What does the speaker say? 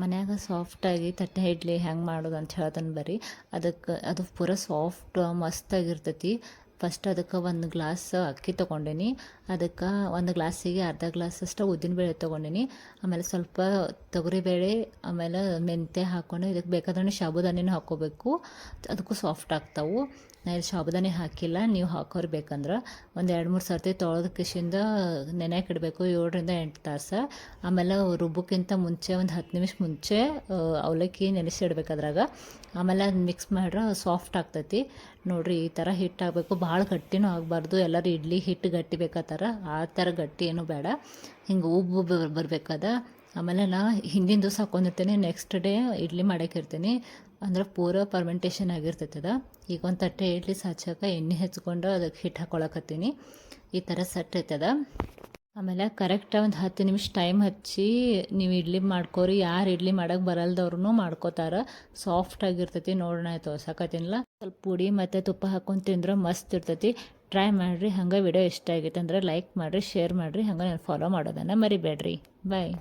ಮನ್ಯಾಗ ಸಾಫ್ಟಾಗಿ ತಟ್ಟೆ ಇಡ್ಲಿ ಹೆಂಗೆ ಮಾಡೋದು ಅಂತ ಹೇಳ್ತಾನೆ ಬರ್ರಿ. ಅದು ಪೂರ ಸಾಫ್ಟ್ ಮಸ್ತಾಗಿರ್ತೈತಿ. ಫಸ್ಟ್ ಅದಕ್ಕೆ ಒಂದು ಗ್ಲಾಸ್ ಅಕ್ಕಿ ತೊಗೊಂಡೇನಿ. ಅದಕ್ಕೆ ಒಂದು ಗ್ಲಾಸಿಗೆ ಅರ್ಧ ಗ್ಲಾಸಷ್ಟು ಉದ್ದಿನಬೇಳೆ ತೊಗೊಂಡೇನಿ. ಆಮೇಲೆ ಸ್ವಲ್ಪ ತೊಗರಿಬೇಳೆ, ಆಮೇಲೆ ಮೆಂತ್ಯ ಹಾಕ್ಕೊಂಡು ಇದಕ್ಕೆ ಬೇಕಾದ್ರೆ ಸಾಬುದಾನಿನೂ ಹಾಕ್ಕೋಬೇಕು. ಅದಕ್ಕೂ ಸಾಫ್ಟ್ ಆಗ್ತಾವೆ. ನಾ ಇಲ್ಲಿ ಸಾಬುದಾನಿ ಹಾಕಿಲ್ಲ, ನೀವು ಹಾಕೋರು ಬೇಕಂದ್ರೆ ಒಂದು 2-3 ಸರ್ತಿ ತೊಳೆದ ಕಿಶಿಂದ ನೆನೆಯಕ್ಕೆ ಇಡಬೇಕು 7-8 ತಾಸು. ಆಮೇಲೆ ರುಬ್ಬಕ್ಕಿಂತ ಮುಂಚೆ ಒಂದು 10 ನಿಮಿಷ ಮುಂಚೆ ಅವಲಕ್ಕಿ ನೆನೆಸಿಡ್ಬೇಕು ಅದ್ರಾಗ. ಆಮೇಲೆ ಅದು ಮಿಕ್ಸ್ ಮಾಡ್ರೆ ಸಾಫ್ಟ್ ಆಗ್ತೈತಿ. ನೋಡಿರಿ ಈ ಥರ ಹಿಟ್ಟು ಆಗಬೇಕು, ಭಾಳ ಗಟ್ಟಿನೂ ಆಗಬಾರ್ದು. ಎಲ್ಲರೂ ಇಡ್ಲಿ ಹಿಟ್ಟು ಗಟ್ಟಿ ಬೇಕಾತಾರ, ಆ ಥರ ಗಟ್ಟಿ ಏನೂ ಬೇಡ, ಹಿಂಗೆ ಉಬ್ಬು ಬರಬೇಕದ. ಆಮೇಲೆ ನಾ ಹಿಂದಿನ ದಿವಸ ಹಾಕ್ಕೊಂಡಿರ್ತೇನೆ, ನೆಕ್ಸ್ಟ್ ಡೇ ಇಡ್ಲಿ ಮಾಡೋಕ್ಕಿರ್ತೀನಿ. ಅಂದ್ರೆ ಪೂರ ಫರ್ಮೆಂಟೇಷನ್ ಆಗಿರ್ತೈತೆ ಅದು. ಈಗ ಒಂದು ತಟ್ಟೆ ಇಡ್ಲಿ ಸಾಚಕ್ಕೆ ಎಣ್ಣೆ ಹಚ್ಕೊಂಡು ಅದಕ್ಕೆ ಹಿಟ್ಟು ಹಾಕ್ಕೊಳಕತ್ತೀನಿ. ಈ ಥರ ಸೆಟ್ ಐತದ. ಆಮೇಲೆ ಕರೆಕ್ಟ್ ಒಂದು 10 ನಿಮಿಷ ಟೈಮ್ ಹಚ್ಚಿ ನೀವು ಇಡ್ಲಿ ಮಾಡ್ಕೋರಿ. ಯಾರು ಇಡ್ಲಿ ಮಾಡೋಕೆ ಬರಲ್ದವ್ರು ಮಾಡ್ಕೋತಾರೆ. ಸಾಫ್ಟ್ ಆಗಿರ್ತೈತಿ. ನೋಡೋಣ ಆಯ್ತು ಸಾಕತ್ತಿನಲ್ಲ, ಸ್ವಲ್ಪ ಪುಡಿ ಮತ್ತು ತುಪ್ಪ ಹಾಕ್ಕೊಂಡು ತಿಂದ್ರೆ ಮಸ್ತ್ ಇರ್ತೈತಿ. ಟ್ರೈ ಮಾಡಿರಿ. ಹಂಗೆ ವಿಡಿಯೋ ಇಷ್ಟ ಆಗೈತೆ ಅಂದ್ರೆ ಲೈಕ್ ಮಾಡಿರಿ, ಶೇರ್ ಮಾಡಿರಿ, ಹಂಗೆ ನಾನು ಫಾಲೋ ಮಾಡೋದನ್ನು ಮರಿಬೇಡ್ರಿ. ಬಾಯ್.